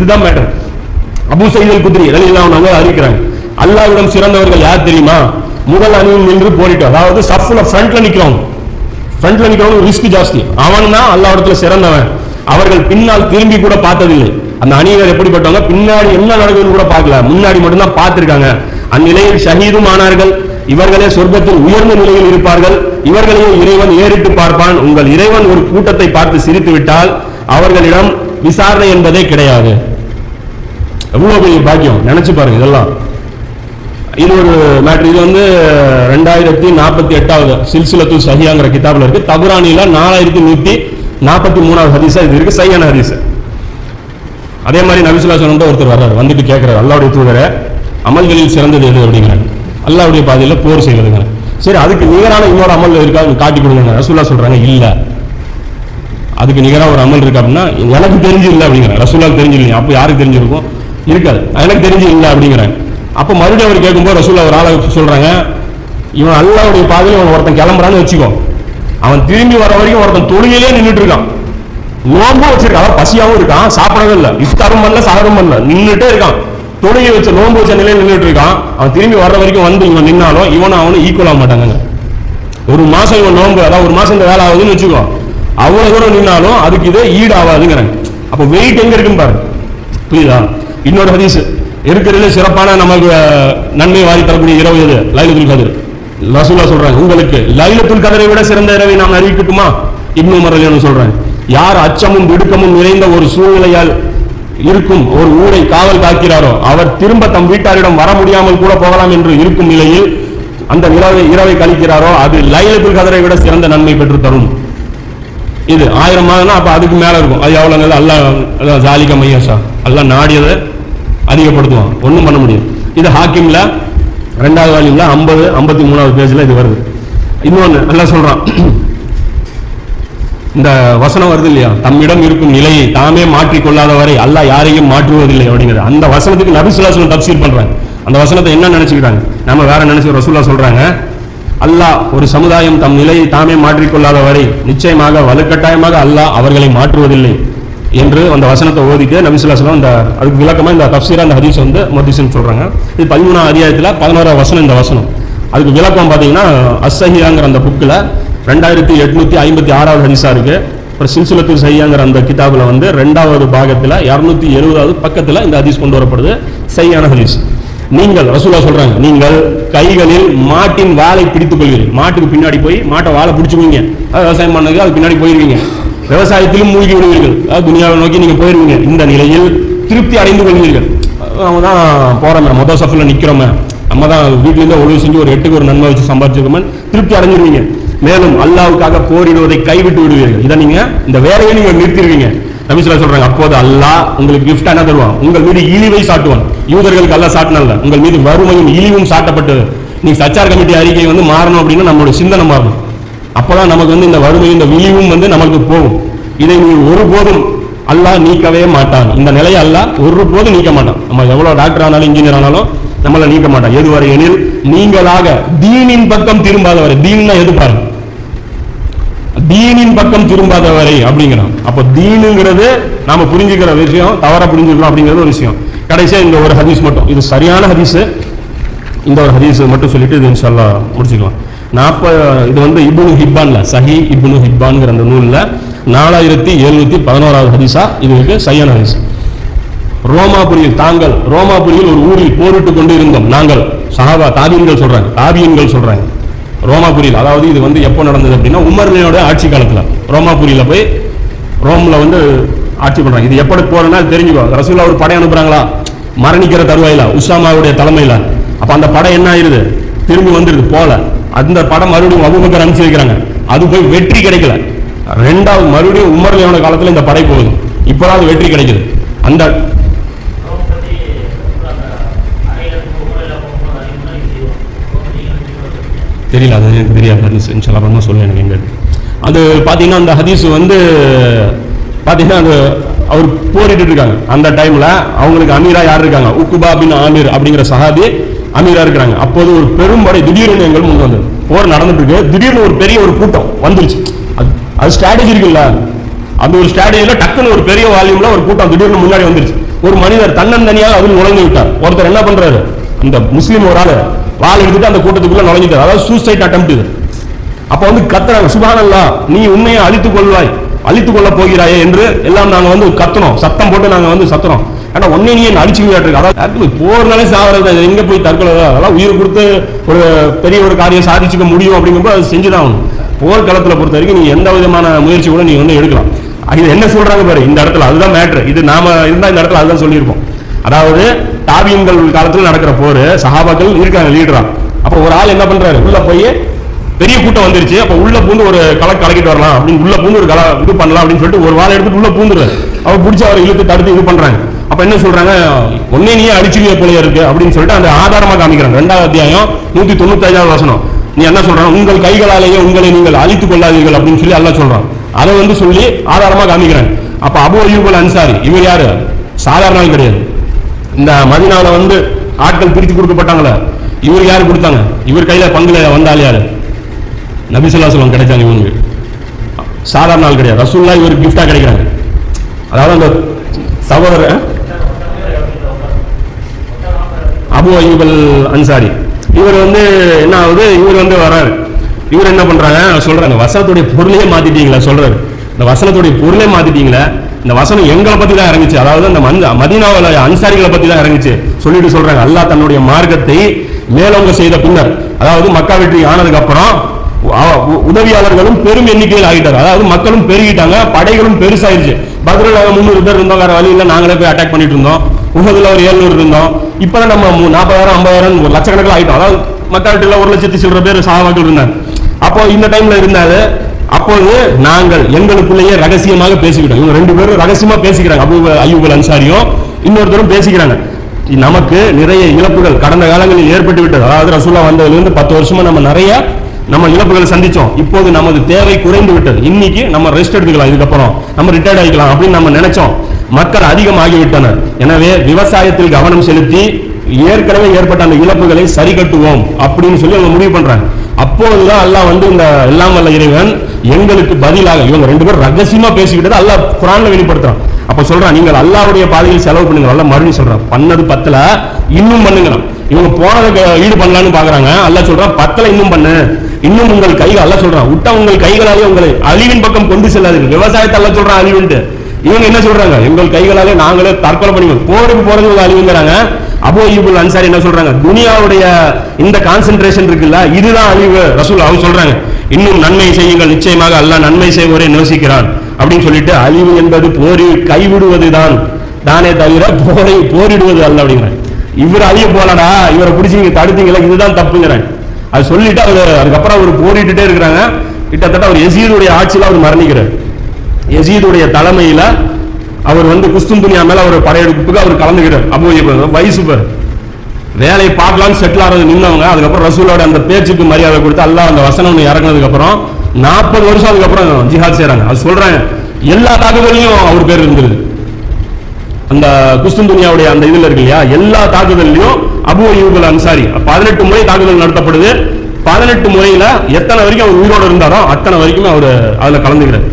இதுதான் matter. Abu Zayed அல் குத்ரி ரலியல்லாஹு அன்ஹு அறிவிக்கிறாங்க, அல்லாஹ்விடம் சிறந்தவர்கள் யார் தெரியுமா? முதல் அணியில் நின்று போரிட்டு, அதாவது சஃப்ல ஃப்ரண்ட்ல நிக்கிறவங்க ரிஸ்க் ஜாஸ்தி, அவன் தான் அல்லாஹ்விடத்துல சிறந்தவன். அவர்கள் பின்னால் திரும்பி கூட பார்த்ததில்லை. அந்த அணியினர் எப்படிப்பட்டவங்க? பின்னாடி என்ன நடக்குதுன்னு கூட பார்க்கல, முன்னாடி மட்டும்தான் பார்த்திருக்காங்க. அந்நிலையில் ஷஹீதும் ஆனார்கள். இவர்களே சொர்க்கத்தில் உயர்ந்த நிலையில் இருப்பார்கள். இவர்களையே இறைவன் ஏறிட்டு பார்ப்பான். உங்கள் இறைவன் ஒரு கூட்டத்தை பார்த்து சிரித்து விட்டால் அவர்களிடம் விசாரணை என்பதே கிடையாது. எவ்வளவு பெரிய பாக்கியம் நினைச்சு பாருங்க. இதெல்லாம் இது ஒரு மேட்ரு. இது வந்து 2048வது சில்சிலத்துல் சஹிஹாங்கிற கிதாபில் இருக்கு. தபுரானில 4143வது ஹதீஸா இது இருக்கு, சஹீஹான ஹதீஸ். அதே மாதிரி நபி ஸல்லல்லாஹு அலைஹி வஸல்லம் ஒருத்தர் வர்றாரு, வந்துட்டு கேட்கிறார், அல்லாஹ்வுடைய தூதரே, அமல்களில் சிறந்தது எது அப்படிங்கிறாங்க. அல்லாஹ்வுடைய பாதையில் போர் செய்வதுங்க. சரி, அதுக்கு நிகரான இன்னொரு அமல் இருக்கா காட்டி கொடுங்க. ரசூலுல்லாஹ் சொல்றாங்க, இல்ல. அதுக்கு நிகரான ஒரு அமல் இருக்கு அப்படின்னா எனக்கு தெரிஞ்சு இல்லை அப்படிங்கிறாங்க. ரசூலுல்லாஹ் தெரிஞ்சு இல்லை. அப்போ யாருக்கு தெரிஞ்சிருக்கும்? இருக்காது. எனக்கு தெரிஞ்சு இல்லை அப்படிங்கிறாங்க. அப்போ மறுபடியும் அவர் கேட்கும்போது ரசூலுல்லாஹ் ஒரு ஆளை சொல்றாங்க, இவன் அல்லாஹ்வுடைய பாதையில் அவன் ஒருத்தன் கிளம்புறான்னு வச்சுக்கோ, அவன் திரும்பி வர வரைக்கும் ஒருத்தன் தொழுகையிலே நின்றுட்டு இருக்கான், நோம்பும் வச்சிருக்கான், அதாவது பசியாவும் இருக்கான், சாப்பிடவே இல்லை, இஃப்தாரும் பண்ணல, சாகரும் பண்ணல, நின்றுட்டே இருக்கான், தொழுகை வச்ச நோம்பு வச்ச நிலையில் நின்றுட்டு இருக்கான். அவன் திரும்பி வர்ற வரைக்கும் வந்து இவன் நின்னாலும் இவனும் அவனும் ஈக்குவல் ஆக மாட்டாங்க. ஒரு மாசம் இவன் நோம்பு, அதாவது ஒரு மாசம் இந்த வேலை ஆகுதுன்னு வச்சுக்கோ, அவ்வளவு தூரம் நின்னாலும் அதுக்கு இது ஈடு ஆகாதுங்கிறாங்க. அப்போ வெயிட் எங்க இருக்குன்னு பாருங்க, புரியுதா? இன்னொரு ஹதீஸ், இருக்கிறதுல சிறப்பான நமக்கு நன்மை வாரி தரக்கூடிய இரவு எது? லைலத்துல் கத்ர். ரசூலுல்லாஹ் சொல்றாங்க, உங்களுக்கு லைலத்துல் கத்ரை விட சிறந்த இரவை நாம் அறிவிக்கட்டுமா? இப்னு உமர் ரலியல்லாஹு அன்ஹு சொல்றாங்க, யார் அச்சமும் திடுக்கமும் நிறைந்த ஒரு சூழ்நிலையால் இருக்கும் ஒரு ஊரை காவல் காக்கிறாரோ அவர் திரும்ப தம் வீட்டாரிடம் வர முடியாமல் கூட போகலாம் என்று இருக்கும் நிலையில் அந்த இரவை கழிக்கிறாரோ அது லைலத்துல் கத்ரை விட சிறந்த நன்மை பெற்று தரும். இது 1000 மாதம்னா அப்ப அதுக்கு மேல இருக்கும். அது எவ்வளவு? அல்லாஹ் ஜாலிக மையஷா, அல்லாஹ் நாடியதை அதிகப்படுத்துவான், ஒன்றும் பண்ண முடியும். இது ஹாக்கிம்ல 2வது வால்யூம்ல 53வது பேஜ்ல இது வருது. இன்னொன்னு அல்லாஹ் சொல்றான், இந்த வசனம் வருது இல்லையா, தம்மிடம் இருக்கும் நிலையை தாமே மாற்றிக்கொள்ளாத வரை அல்லாஹ் யாரையும் மாற்றுவதில்லை அப்படிங்கிறது. அந்த வசனத்துக்கு நபி ஸல்லல்லாஹு அலைஹி வஸல்லம் தஃப்சீர் பண்றாங்க. அந்த வசனத்தை என்ன நினைச்சுக்கிறாங்க? நம்ம வேற நினைச்சு. ரசூலுல்லாஹ் சொல்றாங்க, அல்லாஹ் ஒரு சமுதாயம் தம் நிலையை தாமே மாற்றிக்கொள்ளாத வரை நிச்சயமாக வலுக்கட்டாயமாக அல்லாஹ் அவர்களை மாற்றுவதில்லை என்று அந்த வசனத்தை ஓதிட்டு நபி ஸல்லல்லாஹு அலைஹி வஸல்லம் இந்த அதுக்கு விளக்கமா இந்த தஃப்சீரா அந்த ஹதீஸ் வந்து முஹத்திஸின் சொல்றாங்க. இது 13வது அத்தியாயத்துல 11வது வசனம். இந்த வசனம் அதுக்கு விளக்கம் பாத்தீங்கன்னா அஸ்-ஸஹீஹாங்கிற அந்த புக்ல 2856வது ஹதீஸா இருக்கு. அப்புறம் சில்சிலத்துல் சஹீஹாங்கிற அந்த கிதாபுல வந்து 2வது பாகத்துல 270வது பக்கத்துல இந்த ஹதீஸ் கொண்டு வரப்படுது, சஹீஹான ஹதீஸ். நீங்கள் ரசூலுல்லாஹ் சொல்றாங்க, நீங்கள் கைகளில் மாட்டின் வாளை பிடித்துக் கொள்வீர்கள். மாட்டுக்கு பின்னாடி போய் மாட்டை வாழை பிடிச்சுக்குவீங்க, விவசாயம் பண்ணதுக்கு அது பின்னாடி போயிருவீங்க, விவசாயத்திலும் மூழ்கி விடுவீர்கள், அதாவது துனியாவை நோக்கி நீங்க போயிருவீங்க. இந்த நிலையில் திருப்தி அடைந்து கொள்வீர்கள். அவங்க தான் போறோமே, மொதல் சஃப்ல நிக்கிறோமே, நம்ம தான் வீட்டிலேருந்து ஒழுங்கு செஞ்சு ஒரு 8க்கு ஒரு நன்மை வச்சு சம்பாதிச்சிருக்கோமே, திருப்தி அடைஞ்சிருவீங்க. மேலும் அல்லாஹ்வுக்காக போரிடுவதை கைவிட்டு விடுவீர்கள். இதை நீங்க இந்த வேலையை நீங்க நிறுத்திடுவீங்க. நபி ஸல்லல்லாஹு அலைஹி வஸல்லம் சொல்றாங்க, அப்போது அல்லாஹ் உங்களுக்கு கிஃப்ட் என்ன தருவான்? உங்கள் மீது இழிவை சாட்டுவான். யூதர்களுக்கு அல்லாஹ் சாட்டினல்ல, உங்கள் மீது வறுமையும் இழிவும் சாட்டப்பட்டது. நீங்க சச்சார் கமிட்டி அறிக்கை வந்து மாறணும் அப்படின்னா நம்மளுடைய சிந்தனை மாறணும். அப்பதான் நமக்கு வந்து இந்த வறுமையும் இந்த இழிவும் வந்து நமக்கு போகும். இதை நீ ஒருபோதும் அல்லாஹ் நீக்கவே மாட்டான். இந்த நிலையை அல்லாஹ் ஒருபோதும் நீக்க மாட்டான். நம்ம எவ்வளவு டாக்டர் ஆனாலும் இன்ஜினியர் ஆனாலும் நம்மள நீக்க மாட்டான். எதுவரை எனில் நீங்களாக தீனின் பக்கம் திரும்பாதவரை. தீன்னா எது பாருங்க, தீனின் பக்கம் திரும்பாதவரை அப்படிங்கிறான். அப்ப தீனுங்கிறது நாம புரிஞ்சுக்கிற விஷயம், தவற புரிஞ்சுக்கலாம் அப்படிங்கிறது ஒரு விஷயம். கடைசியா இந்த ஒரு ஹதீஸ் மட்டும், இது சரியான ஹதீஸ், இந்த ஒரு ஹதீஸ் மட்டும் சொல்லிட்டு இது இன்ஷாஅல்லாஹ் முடிச்சுக்கலாம். இது வந்து இப்னு ஹிப்பான்ல, சஹீஹ் இப்னு ஹிப்பான்ங்கிற அந்த நூல்ல 4711வது ஹதீஸா இது இருக்கு, சஹீஹான ஹதீஸ். ரோமாபுரியில் ஒரு ஊரில் போரிட்டுக் கொண்டு இருந்தோம் நாங்கள். சஹாபா தாபியீன்கள் சொல்றாங்க ரோமாபுரியில், அதாவது இது வந்து எப்போ நடந்தது அப்படின்னா உமர்னோட ஆட்சி காலத்துல ரோமாபுரியில போய் ரோம்ல வந்து ஆட்சி பண்றாங்க. இது எப்படி போறேன்னா தெரிஞ்சுக்கோ. ரசூலுல்லாஹ் ஒரு படை அனுப்புறாங்களா மரணிக்கிற தருவாயில உஸாமாவுடைய தலைமையில. அப்ப அந்த படை என்ன ஆயிருது? திரும்பி வந்துருது போல. அந்த படம் மறுபடியும் அபூபக்கர் அனுப்பிச்சு வைக்கிறாங்க. அது போய் வெற்றி கிடைக்கல. 2வது மறுபடியும் உமர்னோட காலத்துல இந்த படை போகுது. இப்பதான் அது வெற்றி கிடைக்குது. அந்த தெரியல, அது எனக்கு தெரியாது. ஹதீஸ் இன்ஷாஅல்லாஹ் அப்புறமா சொல்ல எனக்கு எங்க அது பார்த்தீங்கன்னா அந்த ஹதீஸ் வந்து பார்த்தீங்கன்னா அது அவர் போரிட்டு இருக்காங்க. அந்த டைம்ல அவங்களுக்கு அமீரா யார் இருக்காங்க? உக்குபா பின் ஆமீர் அப்படிங்கிற சஹாபி அமீரா இருக்கிறாங்க. அப்போது ஒரு பெரும்படை திடீர்னு எங்கள் முன் வந்தது. போர் நடந்துட்டு இருக்கு, திடீர்னு ஒரு பெரிய ஒரு கூட்டம் வந்துருச்சு. அது ஸ்ட்ராட்டஜி இருக்குல்ல, அந்த ஒரு ஸ்ட்ராட்டஜியில டக்குன்னு ஒரு பெரிய வால்யூம்ல ஒரு கூட்டம் திடீர்னு முன்னாடி வந்துருச்சு. ஒரு மனிதர் தன்னந்தனியாக அதில் நுழைந்து விட்டார். ஒருத்தர் என்ன பண்றாரு, இந்த முஸ்லீம் ஒரு ஆள் வாள் எடுத்துட்டு அந்த கூட்டத்துக்குள்ள நுழைஞ்சிட்டார். அதாவது சூசைட் அட்டெம்ப்ட் இது. அப்ப வந்து கத்துறாங்க, சுப்ஹானல்லாஹ், நீ உண்மையை அழித்துக் கொள்வாய், அழித்துக் கொள்ள போகிறாயே என்று எல்லாம் நாங்க வந்து கத்துனோம், சத்தம் போட்டு நாங்க வந்து சத்துறோம். ஆனா ஒன்னே நீ அடிச்சுக்கிட்டு, அதாவது போர்னாலே சாவறது, எங்க போய் தற்கொலை, அதெல்லாம் உயிர் கொடுத்து ஒரு பெரிய ஒரு காரியம் சாதிச்சுக்க முடியும் அப்படிங்கும்போது அது செஞ்சுதான் ஆகணும். போர்க்களத்தில் பொறுத்த வரைக்கும் நீ எந்த விதமான முயற்சி கூட நீ வந்து எடுக்கலாம். இது என்ன சொல்றாங்க பாரு இந்த இடத்துல, அதுதான் மேட்ரு. இது நாம இருந்தா இந்த இடத்துல அதுதான் சொல்லியிருப்போம். அதாவது தாபியன்கள் காலத்தில் நடக்கிற போர், சஹாபாக்கள் இருக்காங்க லீடரா. அப்ப ஒரு ஆள் என்ன பண்றாரு, உள்ள போய் பெரிய கூட்டம் வந்துருச்சு, அப்ப உள்ள பூந்து ஒரு கலக்கிட்டு வரலாம் அப்படின்னு உள்ள பூந்து ஒரு இது பண்ணலாம் அப்படின்னு சொல்லிட்டு ஒரு வாழை எடுத்துட்டு உள்ள பூந்துறாரு. அவர் பிடிச்ச அவரை இழுத்து தடுத்து இது பண்றாங்க. அப்ப என்ன சொல்றாங்க, ஒன்னே நீயே அடிச்சுக்கிய போலயே இருக்கு அப்படின்னு சொல்லிட்டு அந்த ஆதாரமா காமிக்கிறாங்க. 2வது அத்தியாயம் 195வது வசனம். நீ என்ன சொல்றான், உங்கள் கைகளாலேயே உங்களை நீங்கள் அழித்துக் கொள்ளாதீர்கள் அப்படின்னு சொல்லி அல்லாஹ் சொல்றான். அதை வந்து சொல்லி ஆதாரமா காமிக்கிறாங்க. அப்ப அபூ அய்யூப் அல் அன்சாரி இவர் யாரு, சாதாரண ஆள் கிடையாது. இந்த மதீனாவுல வந்து ஆட்கள் பிரித்து கொடுக்கப்பட்டாங்களே, இவர் யாரு கொடுத்தாங்க, இவர் கையில பங்குல வந்தால் யாரு, நபி ஸல்லல்லாஹு அலைஹி வஸல்லம் கிடைச்சாங்க. இவங்க சாதாரண ஆள் கிடையாது, ரசூலுல்லாஹ் இவருக்கு கிஃப்டா கிடைக்கிறாங்க. அதாவது அந்த சகோதரர் அபூ அய்யூப் அல் அன்சாரி இவர் வந்து என்ன ஆகுது, இவர் வந்து வர்றாரு. இவர் என்ன பண்றாங்க, சொல்றாங்க வசனத்துடைய பொருளையே மாத்திட்டீங்களா, சொல்றாரு இந்த வசனத்துடைய பொருளே மாத்திட்டீங்களா, இந்த வசனம் எங்களை பத்தி தான் இறங்குச்சு, அதாவது அந்த மதீனாவுல அன்சாரிகளை பத்தி தான் இறங்குச்சு சொல்லிட்டு சொல்றாங்க. அல்லாஹ் தன்னுடைய மார்க்கத்தை மேலோங்க செய்த பின்னர், அதாவது மக்கா வெற்றி ஆனதுக்கு அப்புறம் உதவியாளர்களும் பெரும் எண்ணிக்கையில் ஆகிட்டார். அதாவது மக்களும் பெருகிட்டாங்க, படைகளும் பெருசாயிருச்சு. பத்ரில் 300 பேர் இருந்தோம், வேற வழி இல்லை, நாங்களே போய் அட்டாக் பண்ணிட்டு இருந்தோம். உஹதுல ஒரு 700 இருந்தோம். இப்பதான் நம்ம 40,000 50,000 ஒரு லட்சக்கணக்கில் ஆகிட்டோம். அதாவது மக்கள்கிட்ட 1 லட்சத்தி சில்லற பேர் சஹாபாக்கள் இருந்தாங்க. அப்போ இந்த டைம்ல இருந்தாரு. அப்போது நாங்கள் எங்களுக்குள்ளேயே ரகசியமாக பேசிக்கிட்டோம். இவங்க 2 பேரும் ரகசியமா பேசிக்கிறாங்க, அபூ அய்யூப் அல் அன்சாரியும் இன்னொருத்தரும் பேசிக்கிறாங்க. நமக்கு நிறைய இழப்புகள் கடந்த காலங்களில் ஏற்பட்டு விட்டது. அதாவது ரசூலுல்லாஹ் வந்ததிலிருந்து 10 வருஷமா நம்ம இழப்புகளை சந்திச்சோம். இப்போது நமது தேவை குறைந்து விட்டது. இன்னைக்கு நம்ம ரெஸ்ட் எடுத்துக்கலாம், இதுக்கப்புறம் நம்ம ரிட்டையர்ட் ஆகிக்கலாம் அப்படின்னு நம்ம நினைச்சோம். மக்கள் அதிகமாகிவிட்டனர். எனவே விவசாயத்தில் கவனம் செலுத்தி ஏற்கனவே ஏற்பட்ட அந்த இழப்புகளை சரி கட்டுவோம் அப்படின்னு சொல்லி அவங்க முடிவு பண்றாங்க. அப்போதுதான் அல்லாஹ் வந்து இந்த எல்லாம் வல்ல இறைவன் எங்களுக்கு பதிலாக, இவங்க 2 பேரும் ரகசியமா பேசிக்கிட்டது அல்லாஹ் குர்ஆன்ல வெளிப்படுத்துறான். அப்ப சொல்றான், நீங்கள் அல்லாஹ்வுடைய பாதையில் செலவு பண்ணுங்க. அல்லாஹ் மறுபடியும் சொல்றான், பண்ணது 10ல இன்னும் பண்ணுங்க. இவங்க போனதை ஈடு பண்ணலான்னு பாக்குறாங்க. அல்லாஹ் சொல்றான் 10ல இன்னும் பண்ணு, இன்னும் உங்கள் கைகள், அல்லாஹ் சொல்றான் விட்டா உங்கள் கைகளாலே உங்களை அழிவின் பக்கம் கொண்டு செல்லாதீர்கள். விவசாயத்தை அல்லாஹ் சொல்றான் அழிவுன்ட்டு. இவங்க என்ன சொல்றாங்க, எங்கள் கைகளாலே நாங்களே தற்கொலை பண்ணிவோம், போருக்கு போறது ஒரு அழிவுங்கிறாங்க. அபூ அய்யூப் அல் அன்சாரி என்ன சொல்றாங்க, துனியாவுடைய இந்த கான்சென்ட்ரேஷன் இருக்குல்ல, இதுதான் அழிவு. ரசூல் அவங்க சொல்றாங்க, இன்னும் நன்மை செய்யுங்கள், நிச்சயமாக அல்லாஹ் நன்மை செய்வரை நேசிக்கிறான் அப்படின்னு சொல்லிட்டு, அழிவு என்பது போரில் கைவிடுவது தானே தவிர போரிடுவது அல்ல அப்படிங்கிறாங்க. இவர் அழிய போலடா, இவரை பிடிச்சி நீங்க தடுத்தீங்களா, இதுதான் தப்புங்கிறாங்க. அது சொல்லிட்டு அதுக்கப்புறம் அவர் போரிட்டுட்டே இருக்கிறாங்க. கிட்டத்தட்ட அவர் யசீதுடைய ஆட்சியில் அவர் மரணிக்கிறார். யசீதுடைய தலைமையில அவர் வந்து குஸ்துந்துனியா மேல அவர் படையெடுப்புக்கு அவர் கலந்துக்கிறார். அபூ அய்யூப் வயசு பேர் வேலையை பார்க்கலான்னு செட்டில் ஆகிறது நின்னவங்க. அதுக்கப்புறம் ரசூலோட அந்த பேச்சுக்கு மரியாதை கொடுத்து அல்லாஹ் அந்த வசனம் இறங்கினதுக்கு அப்புறம் 40 வருஷம் அதுக்கப்புறம் ஜிஹாத் செய்றாங்க. அது சொல்றாங்க, எல்லா தாக்குதலையும் அவர் பேர் இருந்திருக்கு. அந்த குஸ்துந்துனியாவுடைய அந்த இதுல இருக்கு இல்லையா, எல்லா தாக்குதலையும் அபூ அய்யூப் அல் அன்சாரி 18 முறை தாக்குதல் நடத்தப்படுது. 18 முறையில எத்தனை வரைக்கும் அவர் உயிரோடு இருந்தாரோ அத்தனை வரைக்கும் அவர் அதுல கலந்துக்கிறார்.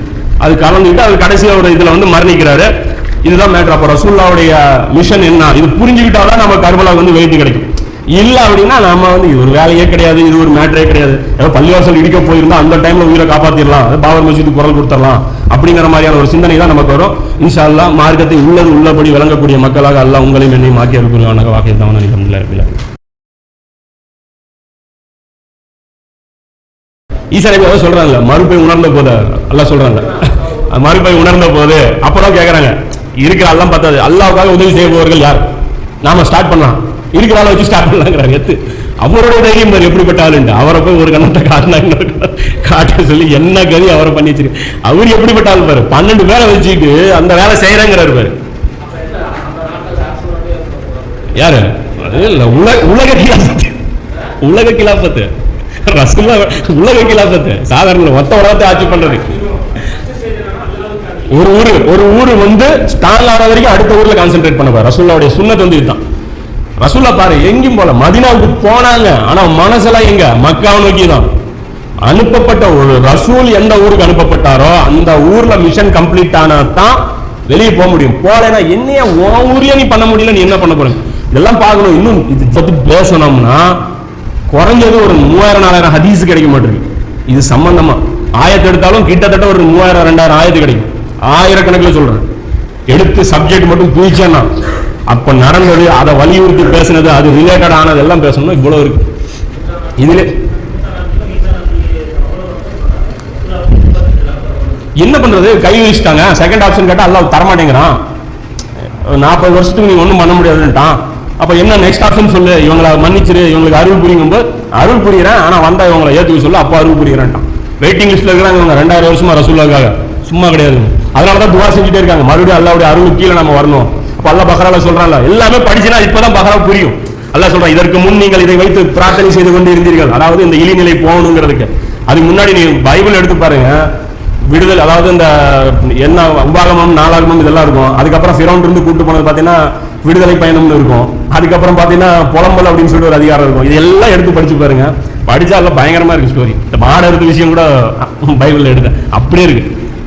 அது கலந்துக்கிட்டு அது கடைசியா ஒரு இதுல வந்து மரணிக்கிறாரு. இதுதான் மேட்டர். அப்ப ரசூலுல்லாஹ்வுடைய மிஷன் என்ன, இது புரிஞ்சுக்கிட்டாதான் நம்ம கர்பலா வந்து வெயிட் கிடைக்கும். இல்ல அப்படின்னா நாம வந்து இது ஒரு வேலையே கிடையாது, இது ஒரு மேட்டரே கிடையாது. ஏதோ பள்ளிவாசல் இடிக்க போயிருந்தா அந்த டைம்ல உயிரை காப்பாத்திடலாம், பாபர் மஸ்ஜிதுக்கு குரல் கொடுத்துடலாம் அப்படிங்கிற மாதிரியான ஒரு சிந்தனை தான் நமக்கு வரும். இன்ஷா அல்லாஹ் மார்க்கத்தை உள்ளபடி விளங்கக்கூடிய மக்களாக அல்லாஹ் உங்களையும் என்னையும் மாக்கி அருள்புரிவானாக. வாக்கியத்தான் அல்ஹம்துலில்லாஹ். ஈசா நபி சொல்றாங்க, மறுபை உணர்ந்த போது அல்லாஹ் சொல்றாங்க, மறுபை உணர்ந்த போது அப்பதான் கேட்கறாங்க, இருக்கிற எல்லாம் பத்தாது, அல்லாஹ்வுக்காக உதவி செய்பவர்கள் யார், நாம ஸ்டார்ட் பண்ணலாம், இருக்கிற ஆளை வச்சு ஸ்டார்ட் பண்ணலாங்கிறாங்க. எத்து அவரோட தைரியம் பாரு எப்படிப்பட்ட ஆளுண்டு. அவரை போய் ஒரு கண்ணத்தை காட்ட சொல்லி என்ன கதி அவரை பண்ணி வச்சிருக்கு. அவர் எப்படிப்பட்ட ஆள் பாரு, 12 பேரை வச்சுக்கிட்டு அந்த வேலை செய்யறேங்கிறாரு பாரு. யாரு உலக கிலாபத்து, உலக கிலாபத்து ரசூலுல்லாஹ், உலக கிலாபத்து சாதாரண மொத்த உலகத்தை ஆட்சி பண்றது. ஒரு ஊரு வந்து ஸ்டால் ஆற வரைக்கும் அடுத்த ஊர்ல கான்சென்ட்ரேட் பண்ண பாரு. ரசூலுல்லாஹ்வுடைய சுன்னத் வந்து இதுதான். ரசூலுல்லாஹ் பாரு எங்கேயும் போல, மதீனாவுக்கு போனாங்க, ஆனா மனசெல்லாம் எங்க மக்காவை நோக்கி தான். அனுப்பப்பட்ட ஒரு ரசூல் எந்த ஊருக்கு அனுப்பப்பட்டாரோ அந்த ஊர்ல மிஷன் கம்ப்ளீட் ஆனதான் வெளியே போக முடியும். போகலைன்னா என்னையா உன் ஊர்லயே நீ பண்ண முடியல, நீ என்ன பண்ண போற? இதெல்லாம் பார்க்கணும். இன்னும் இது பத்தி பேசணும்னா குறைஞ்சது ஒரு 3000-4000 ஹதீஸ் கிடைக்க மாட்டேங்குது. இது சம்பந்தமா ஆயத்தை எடுத்தாலும் கிட்டத்தட்ட ஒரு 3000-2000 ஆயத்து கிடைக்கும். ஆயிரக்கணக்கில் சொல்றேன். எடுத்து சப்ஜெக்ட் மட்டும் பிரிச்சேன்னா அப்ப நடந்தது, அதை வலியுறுத்தி பேசினது, அது ரிலேட்டட் ஆனது எல்லாம் பேசணும்னா இவ்வளவு இருக்கு. இதுல என்ன பண்றது? கை வச்சுட்டாங்க. செகண்ட் ஆப்ஷன் கேட்டா அல்லாஹ் தரமாட்டேங்கிறான். 40 வருஷத்துக்கு நீ ஒன்றும் பண்ண முடியாதுன்ட்டான். அப்ப என்ன நெக்ஸ்ட் ஆப்ஷன் சொல்லு? இவங்களை மன்னிச்சிரு, இவங்களுக்கு அருள் புரியும்போது அருள் புரியுறேன், ஆனா வந்தா இவங்களை ஏத்துக்க சொல்லு, அப்ப அருள் புரியுறேன்ட்டான். வெயிட்டிங் லிஸ்ட்ல இருக்கிறாங்க இவங்க 2000 வருஷமா ரசூலுல்லாஹ்காக, சும்மா கிடையாது. அதனாலதான் துவா செஞ்சுட்டே இருக்காங்க, மறுபடியும் அல்லாஹ்வுடைய அருள் கீழே நம்ம வரணும். அப்ப அல்லாஹ் பக்ரால சொல்றான்ல, எல்லாமே படிச்சுனா இப்பதான் பக்ரா புரியும். அல்லாஹ் சொல்றான், இதற்கு முன் நீங்கள் இதை வைத்து பிரார்த்தனை செய்து கொண்டு இருந்தீர்கள், அதாவது இந்த இழிநிலை போகணுங்கிறதுக்கு. அதுக்கு முன்னாடி நீ பைபிள் எடுத்து பாருங்க, விடுதலை, அதாவது இந்த என்ன உபாகமம், நாளாகமம் இதெல்லாம் இருக்கும். அதுக்கப்புறம் ஃபிரௌன் இருந்து கூட்டு போனது பார்த்தீங்கன்னா விடுதலை பயணம்னு இருக்கும். அதுக்கப்புறம் பார்த்தீங்கன்னா புலம்பல் அப்படின்னு சொல்லிட்டு ஒரு அதிகாரம் இருக்கும். இதெல்லாம் எடுத்து படிச்சு பாருங்க, படிச்சா எல்லாம் பயங்கரமா இருக்கு ஸ்டோரி. இந்த மாட எடுத்த விஷயம் கூட பைபிள்ல எடுத்த அப்படியே இருக்கு.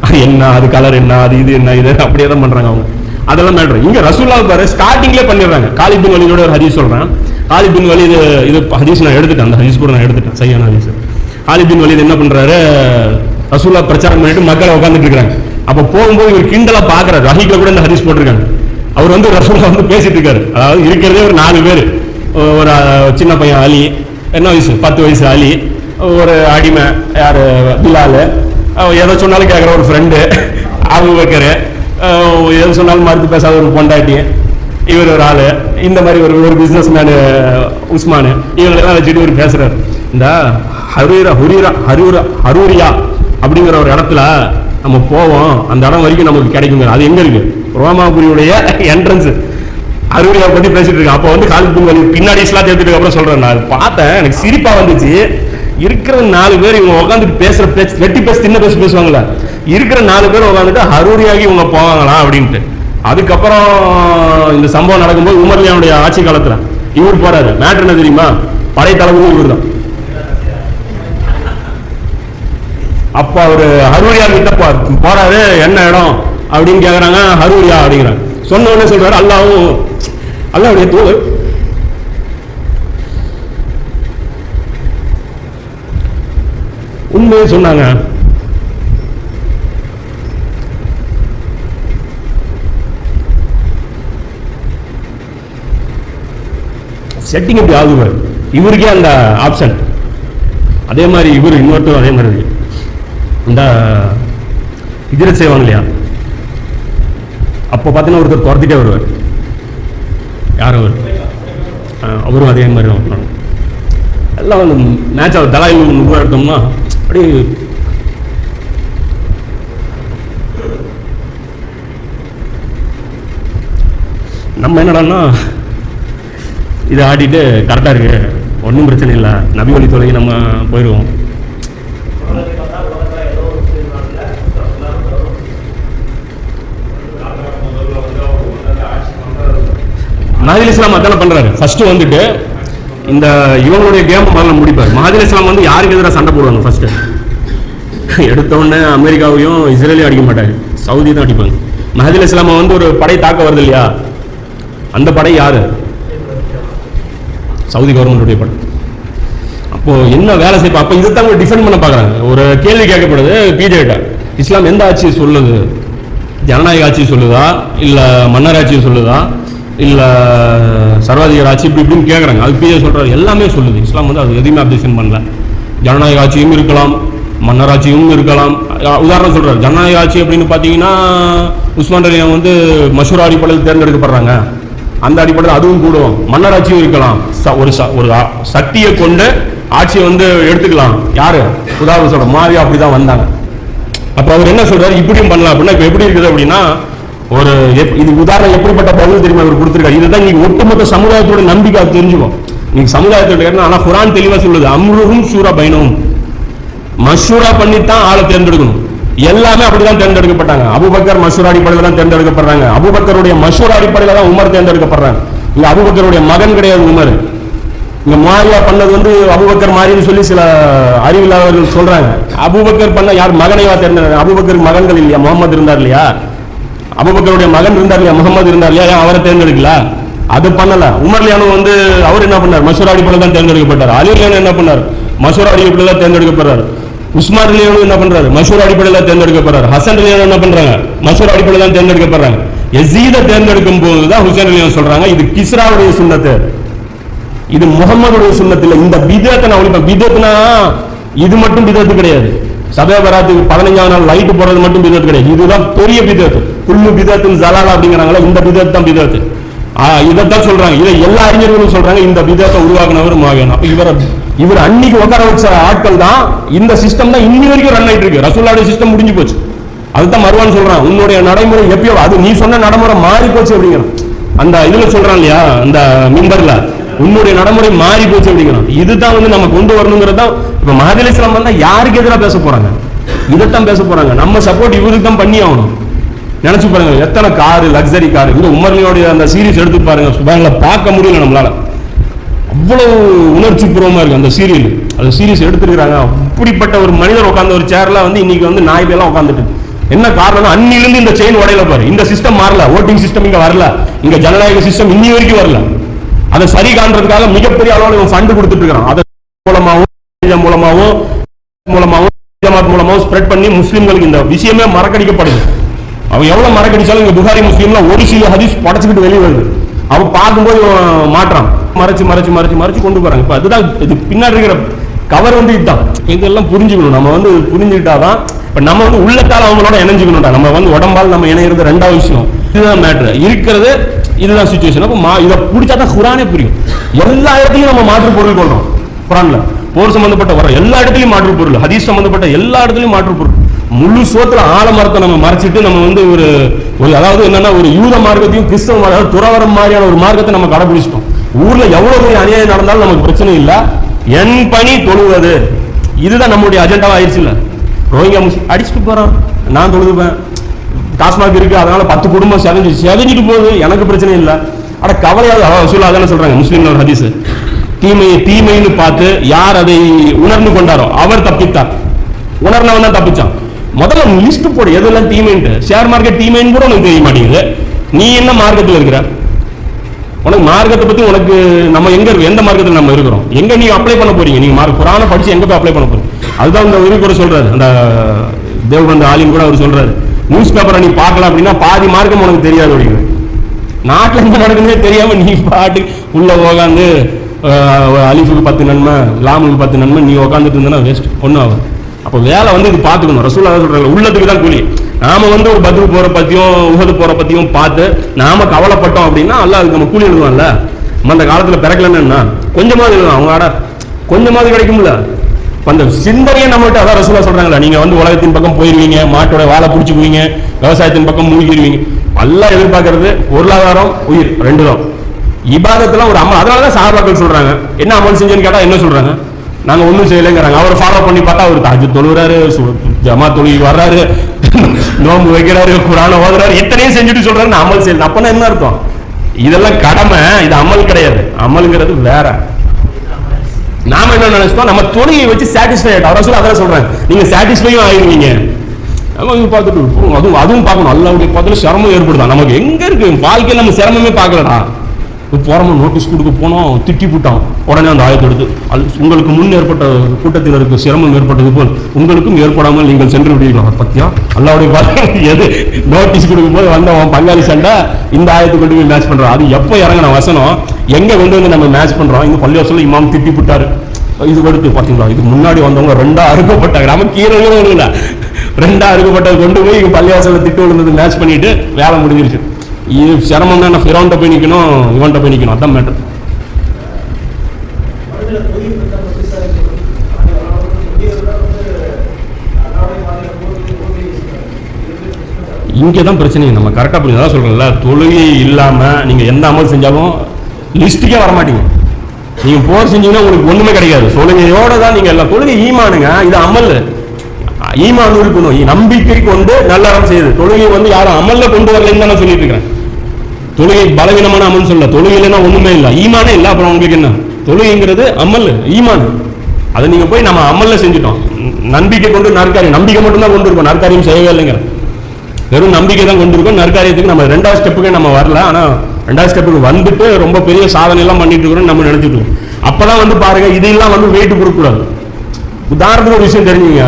அது என்ன, அது கலர் என்ன, அது இது என்ன, இது அப்படியே தான் பண்றாங்க அவங்க. அதெல்லாம் மேட்ரு. இங்க ரசூலுல்லாஹ் பாரு ஸ்டார்டிங்லேயே பண்ணிடுறாங்க. காலித் பின் வலீதோட ஒரு ஹதீஸ் சொல்றேன். காலித் பின் வலீத் இது ஹதீஸ் நான் எடுத்துட்டேன், அந்த ஹதீஸ் கூட நான் எடுத்துட்டேன், சரியான ஹதீஸ். காலித் பின் வலீத் என்ன பண்றாரு, ரசூலுல்லாஹ் பிரச்சாரம் பண்ணிட்டு மக்களை உட்காந்துட்டு இருக்காங்க. அப்ப போகும்போது இவர் கிண்டலா பாக்குறாரு. ரஹீக்ல கூட இந்த ஹதீஸ் போட்டிருக்காங்க. அவர் வந்து ரசூலுல்லாஹ் வந்து பேசிட்டு இருக்காரு. அதாவது இருக்கிறதே ஒரு 4 பேர். ஒரு சின்ன பையன் அலி, என்ன வயசு 10 வயசு அலி, ஒரு அடிமை யாரு பிலால், எதை சொன்னாலும் கேட்குற ஒரு ஃப்ரெண்டு அபூ பக்கர், எது சொன்னாலும் மறுத்து பேசாத ஒரு பொண்டாட்டி, இவர் ஒரு ஆளு, இந்த மாதிரி ஒரு பிசினஸ் மேனு உஸ்மானு, இவங்களெல்லாம் வச்சுட்டு இவர் பேசுறாரு. இந்த ஹரூரியா அப்படிங்கிற ஒரு இடத்துல நம்ம போவோம், அந்த இடம் வரைக்கும் நமக்கு கிடைக்குங்க. அது எங்க இருக்கு? ரோமாபுரியுடைய என்ட்ரன்ஸ். ஹரூரியா பத்தி பேசிட்டு இருக்கேன். அப்போ வந்து காலித் பின் வலீத் பின்னாடி இஸ்லாம் சேர்த்துட்டு அப்புறம் சொல்றேன், நான் பார்த்தேன், எனக்கு சிரிப்பா வந்துச்சு. இருக்கிற 4 பேர் இவங்க உட்காந்துட்டு பேசுற பேச்சு, வெட்டி பேச சின்ன பேச பேசுவாங்களா, இருக்கிற 4 பேர் உட்காந்துட்டு ஹரூரியாகி இவங்க போவாங்களா அப்படின்ட்டு. அதுக்கப்புறம் இந்த சம்பவம் நடக்கும்போது உமர்லியாவுடைய ஆட்சி காலத்துல இவர் போறாரு. மேட்ரு என்ன தெரியுமா? படை தளபதி இவர் தான். அப்ப அவரு ஹரூரியா கிட்ட போறாரு, என்ன இடம் அப்படின்னு கேக்குறாங்க. ஹரூரியா அப்படிங்கிறாங்க. சொன்ன உடனே சொல்றாரு, அல்லாஹ்வுடைய தூதர் உண்மையை சொன்னாங்க. செட்டிங் எப்படி ஆகுவார் இவருக்கே அந்த ஆப்ஷன். அதே மாதிரி இவர் இன்னொருத்தர் அதே மாதிரி இருக்கு. இந்த ஹிஜ்ரத் செய்வாங்க இல்லையா, அப்போ பார்த்தீங்கன்னா ஒருத்தர் துரத்திட்டே வருவார். யார் அவர்? அவரும் அதே மாதிரி தான். எல்லாம் வந்து மேட்ச் ஆகுது. தலாயில் எடுத்தோம்னா அப்படி நம்ம என்னடான்னா இதை ஆடிட்டு கரெக்டாக இருக்கு, ஒன்றும் பிரச்சனை இல்லை, நபி வழி தொலைகி நம்ம போயிடுவோம். மஹதி இஸ்லாம் அதான பண்றாரு. ஃபர்ஸ்ட் வந்துட்டு இந்த இவங்களுடைய கேம் முதல்ல முடிப்பார். மஹதி இஸ்லாம் வந்து யாருக்கு எதிராக சண்டை போடுவாங்க? ஃபர்ஸ்ட் எடுத்த உடனே அமெரிக்காவையும் இஸ்ரேலையும் அடிக்க மாட்டாங்க, சவுதி தான் அடிப்பாங்க. மஹதி இஸ்லாமை வந்து ஒரு படை தாக்க வருது இல்லையா, அந்த படை யாரு? சவுதி கவர்மெண்டுடைய படை. அப்போ என்ன வேலை செய்ய, அப்போ இதைத்தான் டிஃபெண்ட் பண்ண பார்க்குறாங்க. ஒரு கேள்வி கேட்கப்படுது பிஜேட்ட, இஸ்லாம் எந்த ஆட்சியை சொல்லுது? ஜனநாயக ஆட்சி சொல்லுதா, இல்லை மன்னர் ஆட்சியை சொல்லுதா, இல்லை சர்வாதிகார ஆட்சி, இப்படி இப்படின்னு கேட்குறாங்க. அது பிஜே சொல்கிறாரு எல்லாமே சொல்லுது. இஸ்லாம் வந்து அது எதுவுமே அப்ஜெக்ஷன் பண்ணல. ஜனநாயக ஆட்சியும் இருக்கலாம், மன்னர் ஆட்சியும் இருக்கலாம். உதாரணம் சொல்கிறார், ஜனநாயக ஆட்சி அப்படின்னு பார்த்தீங்கன்னா உஸ்மான் ரலியா வந்து மஷூரா அடிப்படையில் தேர்ந்தெடுக்கப்படுறாங்க, அந்த அடிப்படையில் அதுவும் கூடும். மன்னர் ஆட்சியும் இருக்கலாம், ஒரு சக்தியை கொண்டு ஆட்சியை வந்து எடுத்துக்கலாம். யாரு? உதாரணம் சொல்ற மாரியா அப்படிதான் வந்தாங்க. அப்ப அவர் என்ன சொல்றாரு, இப்படியும் பண்ணலாம் அப்படின்னா இப்ப எப்படி இருக்குது அப்படின்னா, ஒரு இது உதாரணம் எப்படிப்பட்ட பதில் தெரியுமா அவர் கொடுத்திருக்காரு. இதுதான் நீங்க ஒட்டுமொத்த சமுதாயத்தோட நம்பிக்கை தெரிஞ்சுக்கும். நீங்க சமுதாயத்தோட, ஆனா குர்ஆன் தெளிவா சொல்லுது, அம்ருஹும் ஷூரா பைனஹும், மஷூரா பண்ணித்தான் ஆளை தேர்ந்தெடுக்கணும். எல்லாமே அப்படிதான் தேர்ந்தெடுக்கப்பட்டாங்க. அபூபக்கர் மஷூரா அடிப்படையில் தான் தேர்ந்தெடுக்கப்படுறாங்க. அபூபக்கருடைய மஷூரா அடிப்படையில் தான் உமர் தேர்ந்தெடுக்கப்படுறாங்க. இங்க அபூபக்கருடைய மகன் கிடையாது உமர். இங்க முஆவியா பண்ணது வந்து அபூபக்கர் மாதிரின்னு சொல்லி சில அறிவியலாளர்கள் சொல்றாங்க. அபூபக்கர் பண்ண யார்? மகனைவா தேர்ந்தெடுக்க. அபூபக்கருக்கு மகன்கள் இல்லையா, முகமது இருந்தார் இல்லையா, அபூபக்கருடைய மகன் இருந்தார் இல்லையா, முகமது இருந்தார் இல்லையா, ஏன் அவரை தேர்ந்தெடுக்கல? அது பண்ணல. உமர்லியானு வந்து அவர் என்ன பண்ணார்? மசூரா அடிப்படையில் தான் தேர்ந்தெடுக்கப்பட்டார். அலிலியானு என்ன பண்ணார்? மசூரா அடிப்படையில் தான் தேர்ந்தெடுக்கப்படுறாரு. உஸ்மான் லியானு என்ன பண்றாரு? மசூரா அடிப்படையில் தான் தேர்ந்தெடுக்கப்படுறாரு. ஹசன் லியானு என்ன பண்றாங்க? மசூரா அடிப்படையில் தான் தேர்ந்தெடுக்கப்படுறாங்க. யசீதை தேர்ந்தெடுக்கும் போதுதான் ஹுசைன் லியானு சொல்றாங்க இது கிஸ்ராவுடைய சுன்னத்து, இது முகமதுடைய சுன்னத்து இல்ல. இந்த பிதத்தை நான் ஒழிப்பேன். பிதத்துனா இது மட்டும் பிதத்து கிடையாது. சபை பராத்துக்கு 15ஆம் நாள் லைட் போடுறது மட்டும் பிதத்து கிடையாது. இதுதான் பெரிய பிதத்து. குல்லு பிதத்துன் ஜலாலா அப்படிங்கிறாங்களா, இந்த பிதத்து தான் பிதத்து. இதைத்தான் சொல்றாங்க. இதை எல்லா அறிஞர்களும் சொல்றாங்க. இந்த பிதத்தை உருவாக்குனவர் முஆவியா. அப்ப இவர் அன்னைக்கு உட்கார வச்ச ஆட்கள் தான் இந்த சிஸ்டம் தான் இன்னி வரைக்கும் ரன் ஆயிட்டு இருக்கு. ரசூலுல்லாஹ்வுடைய சிஸ்டம் முடிஞ்சு போச்சு. அதுதான் மர்வான் சொல்றான், உன்னுடைய நடைமுறை எப்பயோ அது நீ சொன்ன நடைமுறை மாறி போச்சு அப்படிங்கிறான். அந்த இதுல சொல்றான் இல்லையா, அந்த மிம்பர்ல உன்னுடைய நடைமுறை மாறி போச்சு அப்படிங்கிறான். இதுதான் வந்து நம்ம கொண்டு வரணுங்கிறது தான். இப்ப மஹதி அலைஹிஸ்ஸலாம் வந்தா யாருக்கு எதிராக பேச போறாங்க? இதைத்தான் பேச போறாங்க. நம்ம சப்போர்ட் இவருக்கு தான் பண்ணி ஆகணும். நினைச்சு பாருங்க, எத்தனை காரு, லக்ஸரி காரு. இந்த உமர்லியோடைய அந்த சீரிஸ் எடுத்து பாருங்க, சுபாங்களை பார்க்க முடியல நம்மளால. அவ்வளவு உணர்ச்சி பூர்வமா இருக்கு அந்த சீரியல். அந்த சீரிஸ் எடுத்துருக்காங்க. அப்படிப்பட்ட ஒரு மனிதர் உட்கார்ந்த ஒரு சேர்ல வந்து இன்னைக்கு வந்து நாய்பெல்லாம் உட்காந்துட்டு என்ன காரணம்? அன்னிலிருந்து இந்த செயின் உடையில பாரு. இந்த சிஸ்டம் மாறல, ஓட்டிங் சிஸ்டம் இங்க வரல, இங்க ஜனநாயக சிஸ்டம் இன்னி வரைக்கும் வரல. அதை சரி காண்றதுக்காக மிகப்பெரிய அளவில் இவன் ஃபண்ட் கொடுத்துட்டு இருக்கான். அதன் மூலமாவும் ஜமாத் மூலமாவும் ஸ்ப்ரெட் பண்ணி முஸ்லிம்களுக்கு இந்த விஷயமே மறக்கடிக்கப்படுது. அவன் எவ்வளவு மறக்கடிச்சாலும் இங்க புகாரி முஸ்லீம்ல ஒரு சில ஹதீஸ் படைச்சுக்கிட்டு வெளியே வருது. அவன் பார்க்கும்போது மாற்றான், மறைச்சு மறைச்சு மறைச்சு மறைச்சு கொண்டு போறாங்க. இப்ப அதுதான் இது பின்னாடி இருக்கிற கவர் வந்து இதுதான். இதெல்லாம் புரிஞ்சுக்கணும். நம்ம வந்து புரிஞ்சுக்கிட்டாதான் இப்ப நம்ம வந்து உள்ளத்தால் அவங்களோட இணைஞ்சுக்கணும்டா. நம்ம வந்து உடம்பால் நம்ம இணையிறது ரெண்டாவது விஷயம். இதுதான் மேட்ரு இருக்கிறது. இதுதான் சிச்சுவேஷன். அப்ப இதை பிடிச்சாதான் குரானே புரியும். எல்லா இடத்துலயும் நம்ம மாற்று பொருள் கொள்றோம். குரான்ல போர் சம்பந்தப்பட்ட வர எல்லா இடத்துலயும் மாற்று பொருள், ஹதீஸ் சம்பந்தப்பட்ட எல்லா இடத்துலயும் மாற்று பொருள். முழு சோத்துல ஆலமரத்தை நம்ம மறைச்சிட்டு நம்ம வந்து ஒரு அதாவது என்னன்னா ஒரு யூத மார்க்கத்தையும் கிறிஸ்தவ மார்க்கம் துறவரம் மாதிரியான ஒரு மார்க்கத்தை நம்ம கடைபிடிச்சிட்டோம். ஊர்ல எவ்வளவு பெரிய அநியாயம் நடந்தாலும் நமக்கு பிரச்சனை இல்ல, என் பணி தொழுவது. இதுதான் நம்மளுடைய அஜெண்டாவா ஆயிடுச்சு. இல்ல ரோஹிங்கா முஸ்லிம் அடிச்சுட்டு போறான், நான் தொழுதுப்பேன். டாஸ்மாக் இருக்கு, அதனால 10 குடும்பம் செதஞ்சிட்டு போகுது, எனக்கு பிரச்சனை இல்ல. அட கவலையாவது ரசூலுல்லாஹ் அதான சொல்றாங்க முஸ்லிம்ல ஒரு ஹதீஸ், தீமைன்னு பார்த்து யார் அதை உணர்ந்து கொண்டாரோ அவர் தப்பித்தார். உணர்ந்தவன் தான் தப்பிச்சான். முதல்ல லிஸ்ட் போடு எதெல்லாம் தீமைன்ட்டு. ஷேர் மார்க்கெட் தீமைன்னு கூட உனக்கு தெரிய மாட்டேங்குது. நீ என்ன மார்க்கத்தில் இருக்கிற? உனக்கு மார்க்கத்தை பத்தி உனக்கு நம்ம எங்க இருக்கு, எந்த மார்க்கத்தில் நம்ம இருக்கிறோம், எங்க நீங்க அப்ளை பண்ண போறீங்க? நீங்க குரானை படிச்சு எங்க போய் அப்ளை பண்ண போறீங்க? அதுதான் இந்த உயிர் கூட சொல்றாரு. அந்த தேவபந்த ஆலிம் கூட அவர் சொல்றாரு, நியூஸ் பேப்பரை நீ பார்க்கலாம் அப்படின்னா பாதி மார்க்கம் உனக்கு தெரியாது அப்படிங்கிற. நாட்டில் என்ன நடக்குதுன்னே தெரியாம நீ பாட்டு உள்ள உட்காந்து அலிஃபுக்கு 10 நன்மை, லாமுக்கு 10 நன்மை நீ உட்காந்துட்டு இருந்தனா வேஸ்ட், ஒன்றும் ஆகும். அப்போ வேலை வந்து இது பார்த்துக்கணும். ரசூலுல்லாஹ் சொல்றாங்க உள்ளத்துக்கு தான் கூலி. நாம வந்து ஒரு பத்ரு போற பத்தியும் உஹது போற பத்தியும் பார்த்து நாம கவலைப்பட்டோம் அப்படின்னா அல்லாஹ் அதுக்கு நம்ம கூலி எழுதுவான்ல. அந்த காலத்துல பிறக்கலன்னா கொஞ்சமாவது எழுதும். அவங்க ஆட கொஞ்சமாவது கிடைக்கும்ல. அந்த சிந்தனையை நம்மகிட்ட அதான் ரசூலுல்லாஹ் சொல்றாங்களா, நீங்க வந்து உலகத்தின் பக்கம் போயிருவீங்க, மாட்டோட வாழை பிடிச்சிக்குவீங்க, விவசாயத்தின் பக்கம் மூழ்கிடுவீங்க. அல்லாஹ் எதிர்பார்க்கறது பொருளாதாரம், உயிர் ரெண்டு தான். இபாதத்துல ஒரு அமல். அதனாலதான் சஹாபாக்கள் சொல்றாங்க என்ன அமல் செஞ்சேன்னு கேட்டா என்ன சொல்றாங்க, நாங்க ஒன்றும் செய்யலைங்கிறாங்க. அவர் ஃபாலோ பண்ணி பார்த்தா அவர் தஹஜ்ஜுத் தொழுகிறாரு, ஜமாத் தொழுகி வர்றாரு, நோம்பு வைக்கிறாரு, குர்ஆனை ஓதுறாரு, இத்தனையும் செஞ்சுட்டு சொல்றாரு நான் அமல் செய்யல. அப்பனா என்ன அர்த்தம்? இதெல்லாம் கடமை, இது அமல் கிடையாது. அமல்ங்கிறது வேற. நாம என்ன நினைச்சோம், நம்ம தொழுகையை வச்சு சாட்டிஸ்ஃபை ஆயிட்டோம். அவர் சொல்ல அதான் சொல்றாங்க, நீங்க சாட்டிஸ்ஃபையும் ஆயிருவீங்க. பார்த்துட்டு அதுவும் பார்க்கணும். அல்லாஹ்வுடைய பார்த்துல சிரமம் ஏற்படுதான். நமக்கு எங்க இருக்கு வாழ்க்கையில் நம்ம சிரமமே பார்க்கலடா. போறோம் நோட்டீஸ் கொடுக்க போனோம், திட்டி போட்டான். உடனே அந்த ஆயத்தை எடுத்து உங்களுக்கு முன் ஏற்பட்ட கூட்டத்தினருக்கு சிரமம் ஏற்பட்டது போல் உங்களுக்கும் ஏற்படாமல் நீங்கள் சென்று விடுவீங்களா? பத்தியா அல்லாஹ்வுடைய பார்த்து எது நோட்டீஸ் கொடுக்கும் போது வந்தவன் பங்காளி சண்டை இந்த ஆயத்தை கொண்டு போய் மேட்ச் பண்றோம். அது எப்போ இறங்கின வசனம் எங்க கொண்டு வந்து நம்ம மேட்ச் பண்றோம்? இந்த பள்ளிவாசல்ல இமாம் திட்டி போட்டாரு, இது கொடுத்து பாத்தீங்களா, இது முன்னாடி வந்தவங்க 2 அறுக்கப்பட்டாங்க, நம்ம கீழே விழுல 2 அறுக்கப்பட்டது கொண்டு போய் இங்க பள்ளிவாசல்ல திட்டு விழுந்தது மேட்ச் பண்ணிட்டு வேலை முடிஞ்சிருச்சு. இது சிரமம் தான். ஃபிரௌன்ட்ட போய் நிற்கணும், இவன்ட்ட போய் நிற்கணும், அதான் மேட்டர். இங்கே தான் பிரச்சனை. நம்ம கரெக்டாக புரிஞ்சு தான் சொல்கிறோம்ல, தொழுகை இல்லாமல் நீங்கள் எந்த அமல் செஞ்சாலும் லிஸ்ட்டுக்கே வரமாட்டீங்க. நீங்கள் போர் செஞ்சீங்கன்னா உங்களுக்கு ஒன்றுமே கிடைக்காது. தொழுகையோட தான் நீங்கள் எல்லாம். தொழுகை ஈமானுங்க, இது அமல். ஈமான் இருக்கணும், நம்பிக்கை கொண்டு நல்லறம் செய்யுது. தொழுகை வந்து யாரும் அமல்ல கொண்டு வரலன்னு தான் நான் சொல்லிட்டு இருக்கிறேன். தொழுகை பலவீனமான அமல் சொல்ல, தொழுகை இல்லைன்னா ஒண்ணுமே இல்லை, ஈமானே இல்லை. அப்புறம் உங்களுக்கு என்ன? தொழுகைங்கிறது அமல், ஈமான். அதை நீங்க போய் நம்ம அமல்ல செஞ்சுட்டோம். நம்பிக்கை கொண்டு நற்காரியம், நம்பிக்கை மட்டும்தான் கொண்டு இருக்கோம், நற்காரியம் செய்யவே இல்லைங்கிற. வெறும் நம்பிக்கை தான் கொண்டு இருக்கோம். நற்காரியத்துக்கு நம்ம 2வது ஸ்டெப்புக்கே நம்ம வரல. ஆனா 2வது ஸ்டெப்புக்கு வந்துட்டு ரொம்ப பெரிய சாதனை எல்லாம் பண்ணிட்டு இருக்கிறோம் நம்ம நினைச்சிட்டு இருக்கோம். அப்பதான் வந்து பாருங்க, இதெல்லாம் வந்து வெயிட் கொடுக்கக்கூடாது. உதாரணத்துக்கு ஒரு விஷயம் தெரிஞ்சுங்க,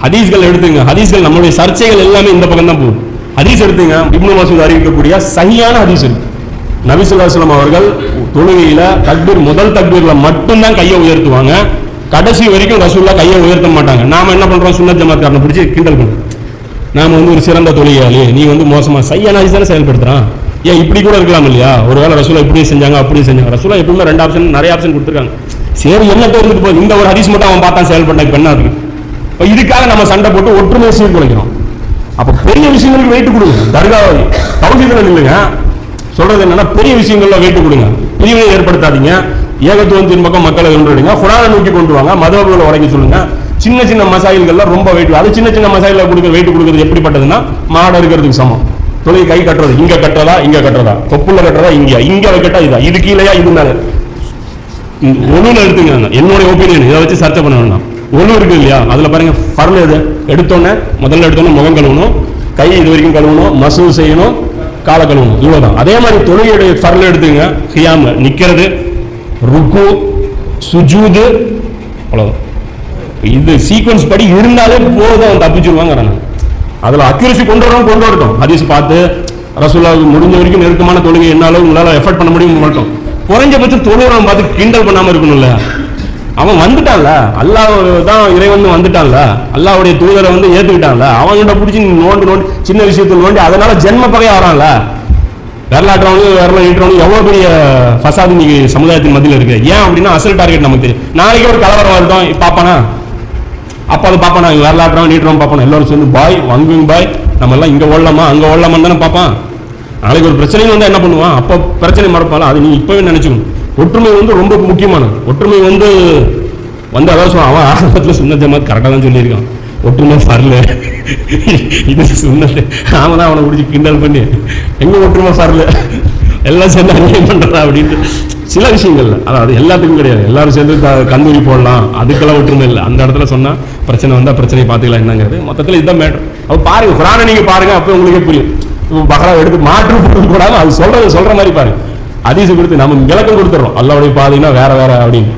ஹதீஸ்கள் எடுத்துங்க. ஹதீஸ்கள் நம்மளுடைய சர்ச்சைகள் எல்லாமே இந்த பக்கம் தான் போகுது. ஹதீஸ் எடுத்துங்க, இப்னு மசூத் அறிவிக்கக்கூடிய சஹீஹான ஹதீஸ் இருக்கு. நபி ஸல்லல்லாஹு அலைஹி வஸல்லம் அவர்கள் தொழுகையில தக்பீர், முதல் தக்பீர்ல மட்டும்தான் கையை உயர்த்துவாங்க. கடைசி வரைக்கும் ரசூலுல்லாஹ் கையை உயர்த்த மாட்டாங்க. நாம என்ன பண்றோம், சுன்னத் ஜமாத்காரனை பிடிச்சி கிண்டல் பண்ணுறோம். நாம வந்து ஒரு சிறந்த தொழிலாளி, நீ வந்து மோசமா சஹீஹான ஹதீஸ் தானே செயல்படுத்துறான், ஏன் இப்படி கூட இருக்கலாம் இல்லையா? ஒருவேளை ரசூலுல்லாஹ் இப்படி செஞ்சாங்க அப்படி செஞ்சாங்க. ரசூலுல்லாஹ் எப்பவுமே 2 ஆப்ஷன், நிறைய ஆப்ஷன் கொடுத்துருக்காங்க. சரி, என்ன தோர்ந்துட்டு போகுது, இந்த ஒரு ஹதீஸ் மட்டும் அவன் பார்த்தா செயல்பட்டாங்க என்ன இருக்கு? இதுக்காக நம்ம சண்டை போட்டு ஒற்றுமையை சீர்குலைக்கிறோம். அப்ப பெரிய விஷயங்களுக்கு வெயிட் கொடுங்க. தர்காவை தௌஹீதுல நில்லுங்க. சொல்றது என்னன்னா, பெரிய விஷயங்கள்ல வெயிட் கொடுங்க. பிரிவினை ஏற்படுத்தாதீங்க. ஏகத்துவத்தின் பக்கம் மக்களை கொண்டுடுங்க. குர்ஆனை நோக்கி கொண்டு வாங்க. மதகுகளை உடைக்க சொல்லுங்க. சின்ன சின்ன மசாயில்கள்ல ரொம்ப வெயிட், அது சின்ன சின்ன மசாயில வெயிட் கொடுக்குறது எப்படிப்பட்டதுன்னா, மாட இருக்கிறதுக்கு சமம். தொழில் கை கட்டுறது, இங்க கட்டுறதா இங்க கட்டுறதா, தொப்புள்ள கட்டுறதா இங்க வைக்கட்டா இதா, இது கீழேயா இது மேல, ஒழுங்கு எடுத்துங்க. என்னுடைய ஒப்பீனியன், இதை வச்சு சர்ச்சை பண்ண வேண்டாம். ஒழு இருக்கு இல்லையா, அதுல பாருங்க ஃபர்ல் எது முதல்ல எடுத்தோன்னே முகம் கழுவணும், கை இது வரைக்கும் கழுவணும், மசூ செய்யணும், காலை கழுவணும், இவ்வளவுதான். அதே மாதிரி தொழுகையுடைய ஃபர்ல் எடுத்துங்க, கியாம் நிக்கிறது, ருக்கு, சுஜூது, அவ்வளவுதான். இது சீக்வன்ஸ் படி இருந்தாலே போதும், தப்பிச்சிருவாங்க. அதுல அக்யூரசி கொண்டு வரட்டும். ஹதீஸ் பார்த்து ரசூலுல்லாஹ் முடிஞ்ச வரைக்கும் நெருக்கமான தொழுகை என்னாலும் உங்களால எஃபர்ட் பண்ண முடியும் மட்டும், குறைஞ்சபட்சம் தொழுகிறவன் பார்த்து கிண்டல் பண்ணாம இருக்கணும்ல. அவன் வந்துட்டான்ல, அல்லாஹ் தான் இறைவன் வந்துட்டான்ல, அல்லாஹ்வுடைய தூதரை வந்து ஏத்துக்கிட்டான்ல, அவன்கிட்ட பிடிச்சி நோண்டு சின்ன விஷயத்தில் நோண்டி அதனால ஜென்ம பகையா வரான்ல. வரலாற்றவனும் வரல ஈட்டுறவனும் எவ்வளவு பெரிய ஃபசாது இன்னைக்கு சமுதாயத்தின் மத்தியில் இருக்கு. ஏன் அப்படின்னா, அசல் டார்கெட் நமக்கு தெரியும். நாளைக்கு ஒரு கலவரம் வருதோம் பாப்பானா, அப்ப அது பாப்பானா, வரலாற்றவன் நீட்டுறவன் பாப்பானா, எல்லாரும் சேர்ந்து பாய் வங்குங் பாய், நம்ம எல்லாம் இங்க ஓடலாமா அங்க ஓடலாமான்னு தானே பார்ப்பான். நாளைக்கு ஒரு பிரச்சனையும் வந்து என்ன பண்ணுவான், அப்ப பிரச்சனை மறப்பாலும். அது நீ இப்பவே நினைச்சுக்கணும். ஒற்றுமை வந்து ரொம்ப முக்கியமானது. ஒற்றுமை வந்து அதாவது அவன் ஆரம்பத்தில் சுன்னத் ஜமாத் கரெக்டாக தான் சொல்லியிருக்கான், ஒற்றுமை ஃபர்ல, இது சுன்னத். அவன் தான் அவனை பிடிச்சி கிண்டல் பண்ணி எங்க ஒற்றுமை ஃபர்ல, எல்லாம் சேர்ந்து அநியாயம் பண்றதா அப்படின்ட்டு சில விஷயங்கள்ல, அதாவது எல்லாத்துக்கும் கிடையாது. எல்லாரும் சேர்ந்து கந்தூரி போடலாம், அதுக்கெல்லாம் ஒற்றுமை இல்லை. அந்த இடத்துல சொன்னா பிரச்சனை வந்தா பிரச்சனையை பார்த்துக்கலாம் என்னங்கிறது. மொத்தத்தில் இதுதான் மேட்டர். அப்ப பாருங்க, குர்ஆனை நீங்க பாருங்க, அப்போ உங்களுக்கே புரியும். பஹ்ரா எடுத்து மாற்று கூடாது, அது சொல்ற மாதிரி பாருங்க. ஹதீஸ் கொடுத்து நம்ம விளக்கம் கொடுத்துறோம், அல்லாஹ்வுடைய பாதைனா வேற வேற அப்படின்னு.